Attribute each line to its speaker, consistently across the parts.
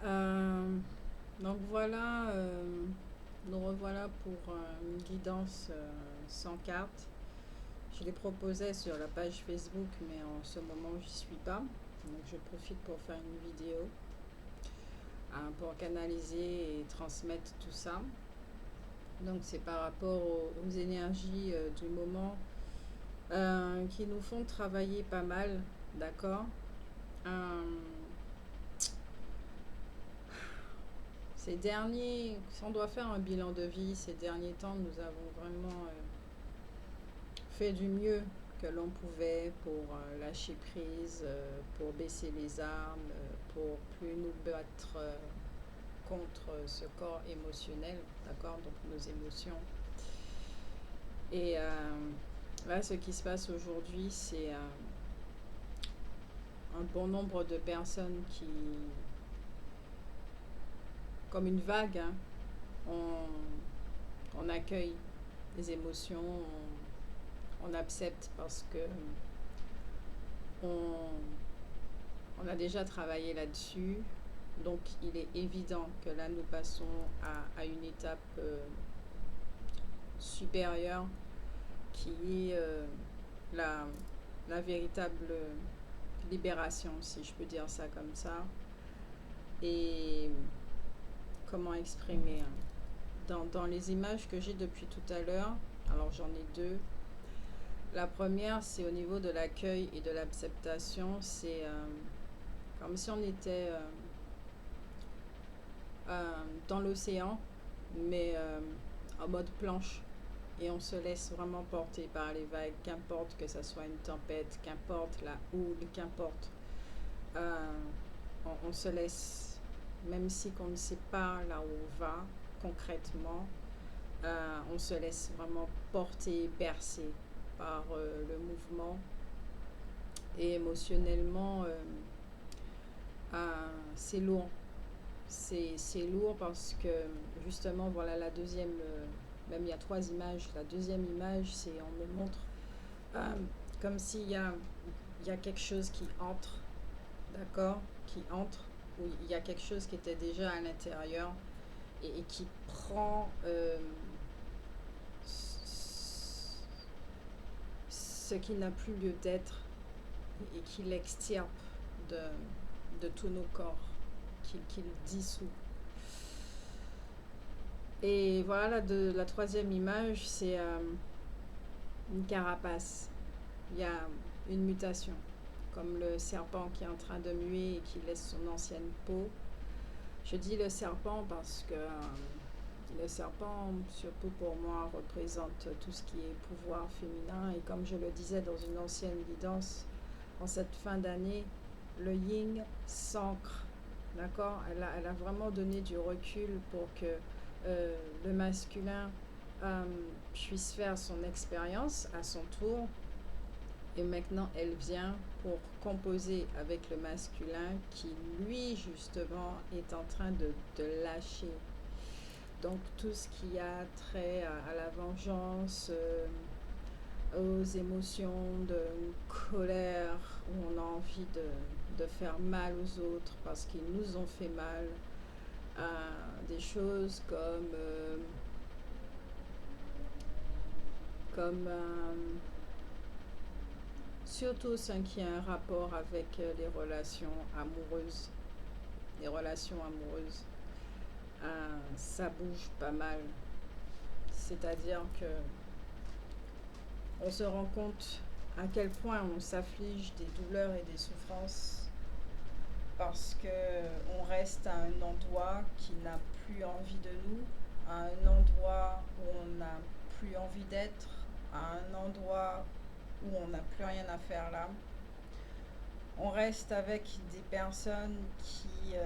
Speaker 1: Donc voilà, nous revoilà pour une guidance sans carte. Je les proposais sur la page Facebook, mais en ce moment, j'y suis pas. Donc je profite pour faire une vidéo pour canaliser et transmettre tout ça. Donc c'est par rapport aux énergies du moment qui nous font travailler pas mal, d'accord. Euh, Ces derniers, si on doit faire un bilan de vie, ces derniers temps, nous avons vraiment fait du mieux que l'on pouvait pour lâcher prise, pour baisser les armes, pour plus nous battre contre ce corps émotionnel, d'accord, donc nos émotions. Et là, ce qui se passe aujourd'hui, c'est un bon nombre de personnes qui, comme une vague, hein, on accueille les émotions, on accepte parce que on a déjà travaillé là-dessus. Donc il est évident que là nous passons à une étape supérieure qui est la, la véritable libération, si je peux dire ça comme ça. Et comment exprimer, hein? Dans les images que j'ai depuis tout à l'heure, alors j'en ai deux. La première, c'est au niveau de l'accueil et de l'acceptation. C'est comme si on était dans l'océan, mais en mode planche. Et on se laisse vraiment porter par les vagues, qu'importe que ce soit une tempête, qu'importe la houle, qu'importe. Euh, on se laisse, même si on ne sait pas là où on va concrètement, on se laisse vraiment porter, bercer par le mouvement. Et émotionnellement, c'est lourd. C'est lourd parce que justement, voilà la deuxième, même il y a trois images. La deuxième image, c'est on me montre euh, comme il y a quelque chose qui entre, d'accord, qui entre, où il y a quelque chose qui était déjà à l'intérieur et qui prend ce qui n'a plus lieu d'être et qui l'extirpe de, de tous nos corps, qui le dissout. Et voilà, la troisième image, c'est une carapace. Il y a une mutation, comme le serpent qui est en train de muer et qui laisse son ancienne peau. Je dis le serpent parce que le serpent, surtout pour moi, représente tout ce qui est pouvoir féminin. Et comme je le disais dans une ancienne guidance, en cette fin d'année, le yin s'ancre. D'accord, elle a vraiment donné du recul pour que le masculin puisse faire son expérience à son tour. Et maintenant, elle vient pour composer avec le masculin qui, lui, justement, est en train de lâcher. Donc, tout ce qui a trait à la vengeance, aux émotions de colère, où on a envie de faire mal aux autres parce qu'ils nous ont fait mal. Des choses comme surtout ce qui a un rapport avec les relations amoureuses. Les relations amoureuses, ça bouge pas mal. C'est-à-dire que on se rend compte à quel point on s'afflige des douleurs et des souffrances parce que on reste à un endroit qui n'a plus envie de nous, à un endroit où on n'a plus envie d'être, à un endroit où on n'a plus rien à faire là. On reste avec des personnes qui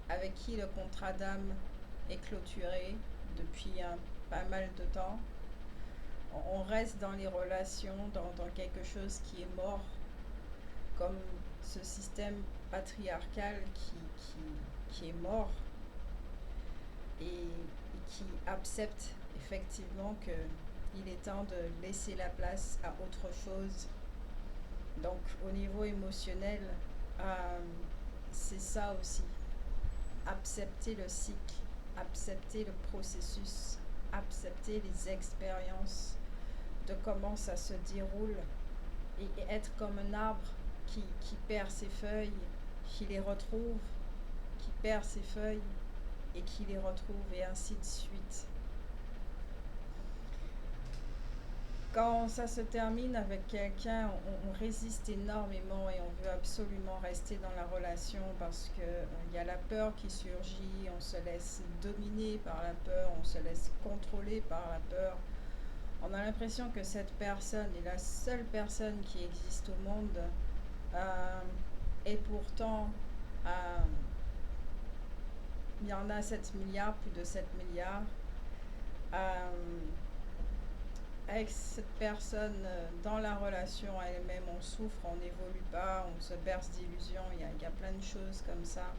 Speaker 1: avec qui le contrat d'âme est clôturé depuis pas mal de temps. On reste dans les relations, dans quelque chose qui est mort, comme ce système patriarcal qui est mort et qui accepte effectivement qu'il est temps de laisser la place à autre chose Donc au niveau émotionnel, euh, c'est ça aussi. Accepter le cycle, accepter le processus, accepter les expériences de comment ça se déroule et être comme un arbre qui perd ses feuilles, qui les retrouve, qui perd ses feuilles et qui les retrouve et ainsi de suite. Quand ça se termine avec quelqu'un, on résiste énormément et on veut absolument rester dans la relation parce que il y a la peur qui surgit, on se laisse dominer par la peur, on se laisse contrôler par la peur. On a l'impression que cette personne est la seule personne qui existe au monde euh, et pourtant euh, il y en a 7 milliards, plus de 7 milliards. Euh, avec cette personne dans la relation elle-même, on souffre, on n'évolue pas, on se berce d'illusions, il y a plein de choses comme ça.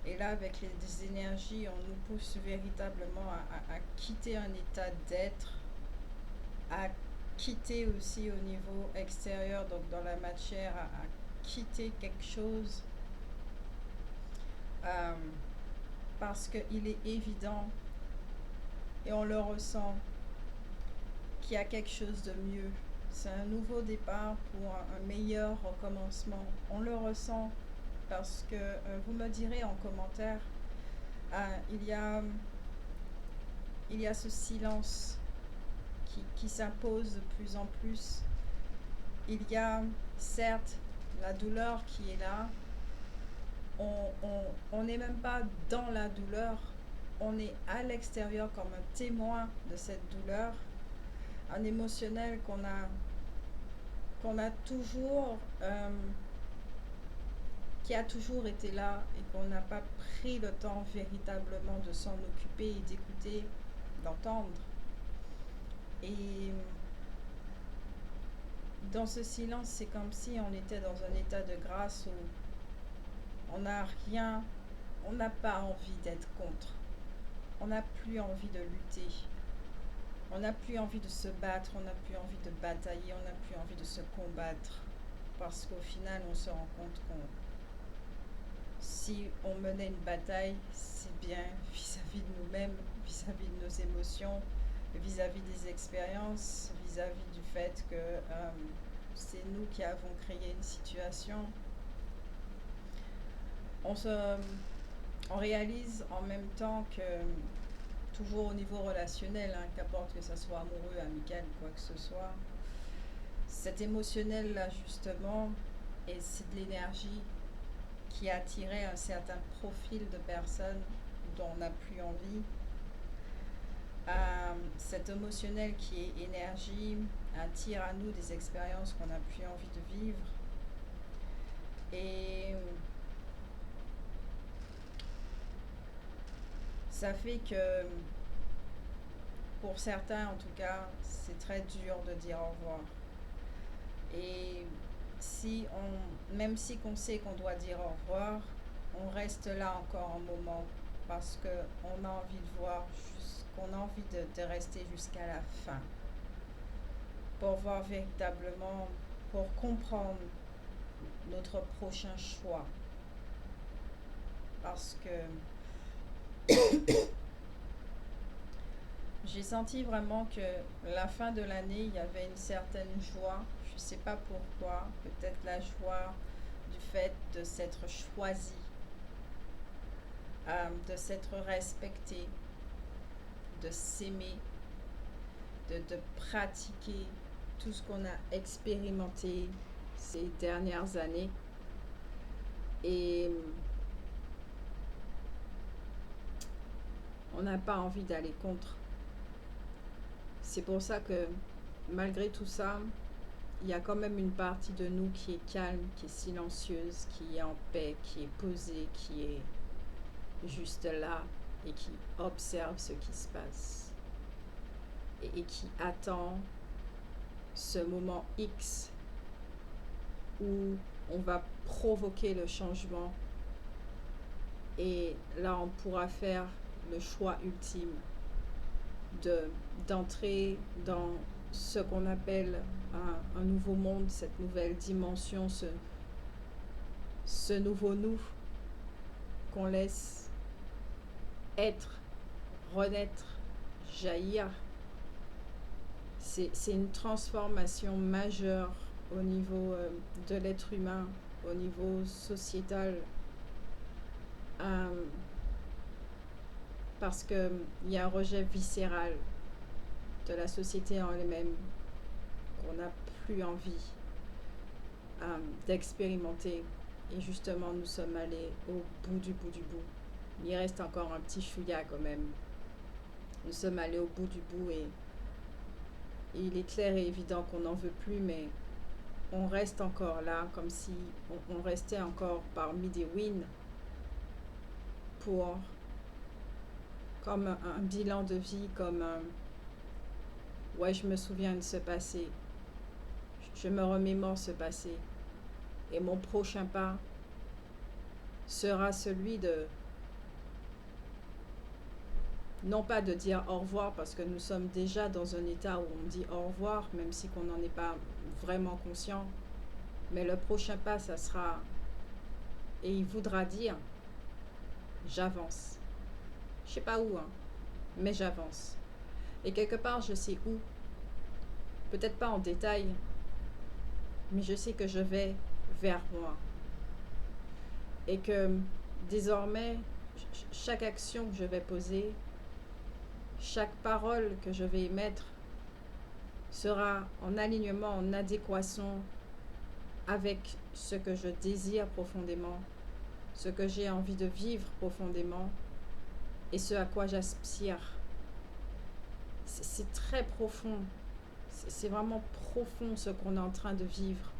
Speaker 1: Et là, avec les énergies, on nous pousse véritablement à quitter un état d'être, à quitter aussi au niveau extérieur, donc dans la matière, à quitter quelque chose, euh, parce qu'il est évident, et on le ressent, qu'il y a quelque chose de mieux. C'est un nouveau départ pour un meilleur recommencement. On le ressent parce que vous me direz en commentaire, euh, il, y a, il y a ce silence qui s'impose de plus en plus. Il y a certes la douleur qui est là. On n'est même pas dans la douleur. On est à l'extérieur comme un témoin de cette douleur. Un émotionnel qu'on a toujours, qui a toujours été là et qu'on n'a pas pris le temps véritablement de s'en occuper et d'écouter, d'entendre. Et dans ce silence, c'est comme si on était dans un état de grâce où on n'a rien, on n'a pas envie d'être contre. On n'a plus envie de lutter. On n'a plus envie de se battre, on n'a plus envie de batailler, on n'a plus envie de se combattre. Parce qu'au final, on se rend compte qu'on si on menait une bataille, c'est bien vis-à-vis de nous-mêmes, vis-à-vis de nos émotions, vis-à-vis des expériences, vis-à-vis du fait que c'est nous qui avons créé une situation. On réalise en même temps que, toujours au niveau relationnel, hein, qu'importe que ça soit amoureux, amical, quoi que ce soit, cet émotionnel-là, justement, et c'est de l'énergie qui attirait un certain profil de personnes dont on n'a plus envie. Cet émotionnel qui est énergie attire à nous des expériences qu'on n'a plus envie de vivre. Et ça fait que, pour certains en tout cas, c'est très dur de dire au revoir. Et même si on sait qu'on doit dire au revoir, on reste là encore un moment parce qu'on a envie de voir, qu'on a envie de rester jusqu'à la fin pour voir véritablement, pour comprendre notre prochain choix. Parce que j'ai senti vraiment que la fin de l'année, il y avait une certaine joie. Je ne sais pas pourquoi. Peut-être la joie du fait de s'être choisi, de s'être respecté, de s'aimer, de pratiquer tout ce qu'on a expérimenté ces dernières années. Et on n'a pas envie d'aller contre. C'est pour ça que malgré tout ça, il y a quand même une partie de nous qui est calme, qui est silencieuse, qui est en paix, qui est posée, qui est juste là et qui observe ce qui se passe et qui attend ce moment X où on va provoquer le changement et là on pourra faire le choix ultime d'entrer dans ce qu'on appelle un nouveau monde, cette nouvelle dimension, ce nouveau nous qu'on laisse être, renaître, jaillir. C'est une transformation majeure au niveau de l'être humain, au niveau sociétal, euh, parce qu'il y a un rejet viscéral de la société en elle-même qu'on n'a plus envie d'expérimenter. Et justement, nous sommes allés au bout du bout du bout. Il reste encore un petit chouïa quand même. Nous sommes allés au bout du bout et il est clair et évident qu'on n'en veut plus, mais on reste encore là, comme si on restait encore parmi des wins pour, comme un bilan de vie, comme ouais, je me souviens de ce passé, je me remémore ce passé, et mon prochain pas sera celui de, non pas de dire au revoir, parce que nous sommes déjà dans un état où on dit au revoir, même si qu'on n'en est pas vraiment conscient, mais le prochain pas, ça sera, et il voudra dire, j'avance. Je sais pas où, hein, mais j'avance. Et quelque part, je sais où. Peut-être pas en détail, mais je sais que je vais vers moi. Et que désormais, chaque action que je vais poser, chaque parole que je vais émettre sera en alignement, en adéquation avec ce que je désire profondément, ce que j'ai envie de vivre profondément et ce à quoi j'aspire. C'est très profond. C'est vraiment profond ce qu'on est en train de vivre.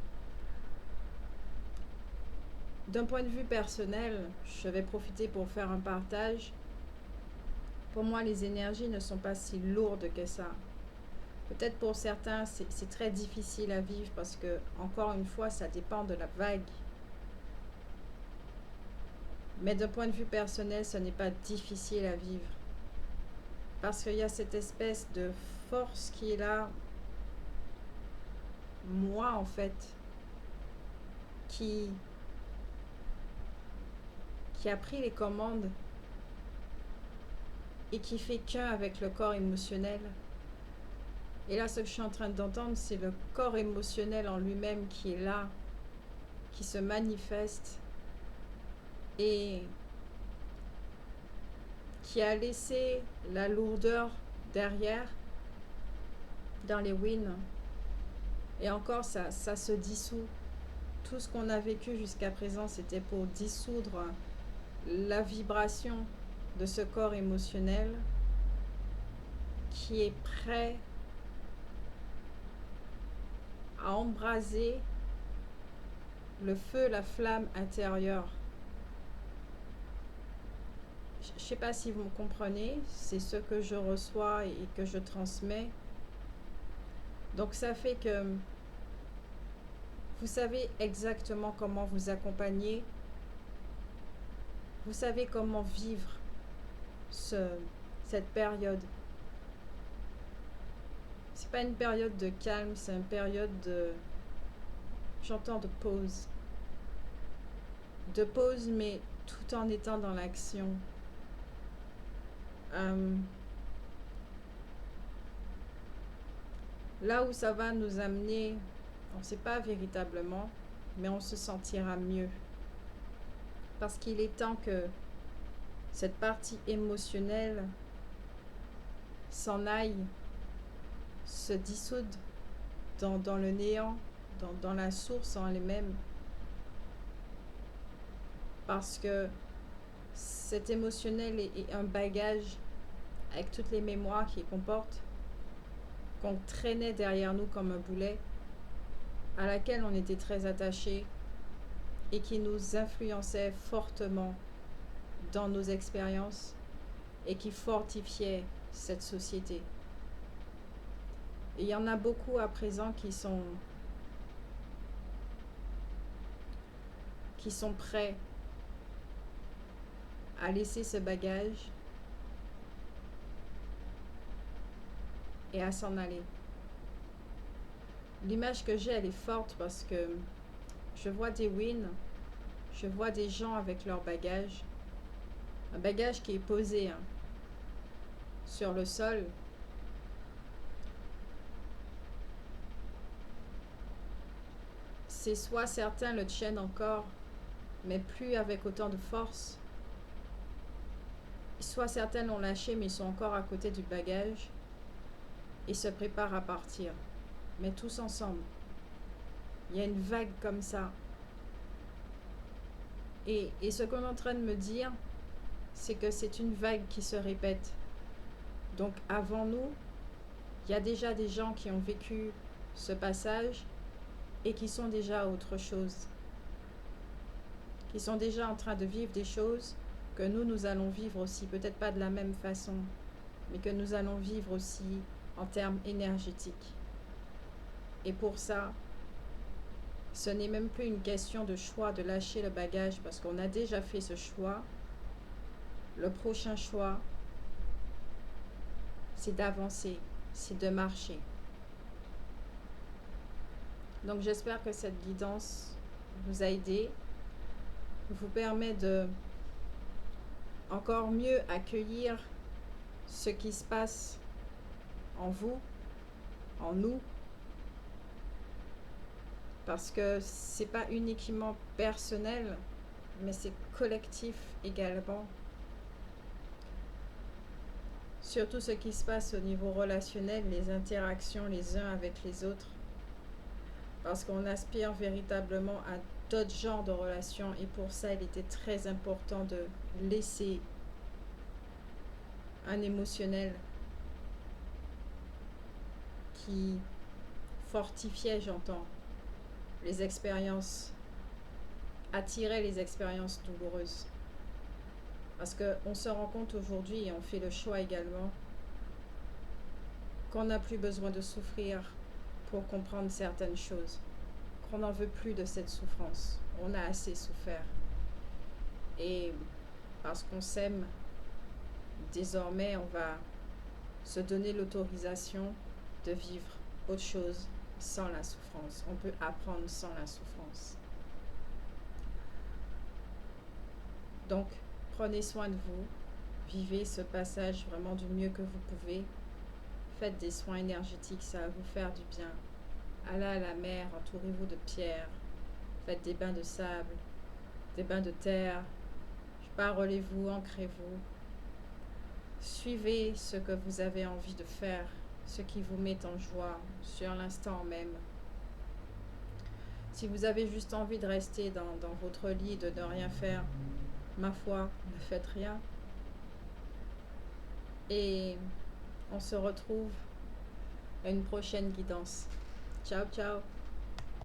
Speaker 1: D'un point de vue personnel, je vais profiter pour faire un partage. Pour moi, les énergies ne sont pas si lourdes que ça. Peut-être pour certains, c'est très difficile à vivre parce que, encore une fois, ça dépend de la vague. Mais d'un point de vue personnel, ce n'est pas difficile à vivre. Parce qu'il y a cette espèce de force qui est là, moi en fait, qui a pris les commandes et qui fait qu'un avec le corps émotionnel. Et là, ce que je suis en train d'entendre, c'est le corps émotionnel en lui-même qui est là, qui se manifeste et qui a laissé la lourdeur derrière dans les wins. Et encore, ça se dissout. Tout ce qu'on a vécu jusqu'à présent, c'était pour dissoudre la vibration de ce corps émotionnel qui est prêt à embraser le feu, la flamme intérieure. Je ne sais pas si vous me comprenez, c'est ce que je reçois et que je transmets. Donc ça fait que vous savez exactement comment vous accompagner. Vous savez comment vivre cette période. C'est pas une période de calme, c'est une période de, j'entends, de pause. De pause, mais tout en étant dans l'action. Là où ça va nous amener, on ne sait pas véritablement, mais on se sentira mieux. Parce qu'il est temps que cette partie émotionnelle s'en aille, se dissoudre dans le néant, dans la source en elle-même. Parce que cet émotionnel est un bagage avec toutes les mémoires qu'il comporte, qu'on traînait derrière nous comme un boulet, à laquelle on était très attaché et qui nous influençait fortement dans nos expériences et qui fortifiait cette société. Et il y en a beaucoup à présent qui sont prêts à laisser ce bagage et à s'en aller. l'image que j'ai, elle est forte parce que je vois des wins, je vois des gens avec leur bagage, un bagage qui est posé hein, sur le sol. C'est soit certains le tiennent encore, mais plus avec autant de force, soit certains l'ont lâché, mais ils sont encore à côté du bagage et se préparent à partir, mais tous ensemble. Il y a une vague comme ça. Et ce qu'on est en train de me dire, c'est que c'est une vague qui se répète. Donc avant nous, il y a déjà des gens qui ont vécu ce passage et qui sont déjà à autre chose, qui sont déjà en train de vivre des choses que nous allons vivre aussi, peut-être pas de la même façon, mais que nous allons vivre aussi en termes énergétiques. Et pour ça, ce n'est même plus une question de choix de lâcher le bagage parce qu'on a déjà fait ce choix. Le prochain choix, c'est d'avancer, c'est de marcher. Donc j'espère que cette guidance vous a aidé, vous permet de encore mieux accueillir ce qui se passe en vous, en nous, parce que c'est pas uniquement personnel, mais c'est collectif également. Surtout ce qui se passe au niveau relationnel, les interactions les uns avec les autres, parce qu'on aspire véritablement à d'autres genres de relations et pour ça il était très important de laisser un émotionnel qui fortifiait, j'entends, les expériences, attirait les expériences douloureuses. Parce qu'on se rend compte aujourd'hui, et on fait le choix également, qu'on n'a plus besoin de souffrir pour comprendre certaines choses, qu'on n'en veut plus de cette souffrance. On a assez souffert. Et parce qu'on s'aime, désormais, on va se donner l'autorisation de vivre autre chose sans la souffrance. On peut apprendre sans la souffrance. Donc, prenez soin de vous. Vivez ce passage vraiment du mieux que vous pouvez. Faites des soins énergétiques, ça va vous faire du bien. Allez à la mer, entourez-vous de pierres. Faites des bains de sable, des bains de terre. Parlez-vous, ancrez-vous. Suivez ce que vous avez envie de faire, ce qui vous met en joie sur l'instant même. Si vous avez juste envie de rester dans votre lit, de ne rien faire, ma foi, ne faites rien. Et on se retrouve à une prochaine guidance. Ciao, ciao!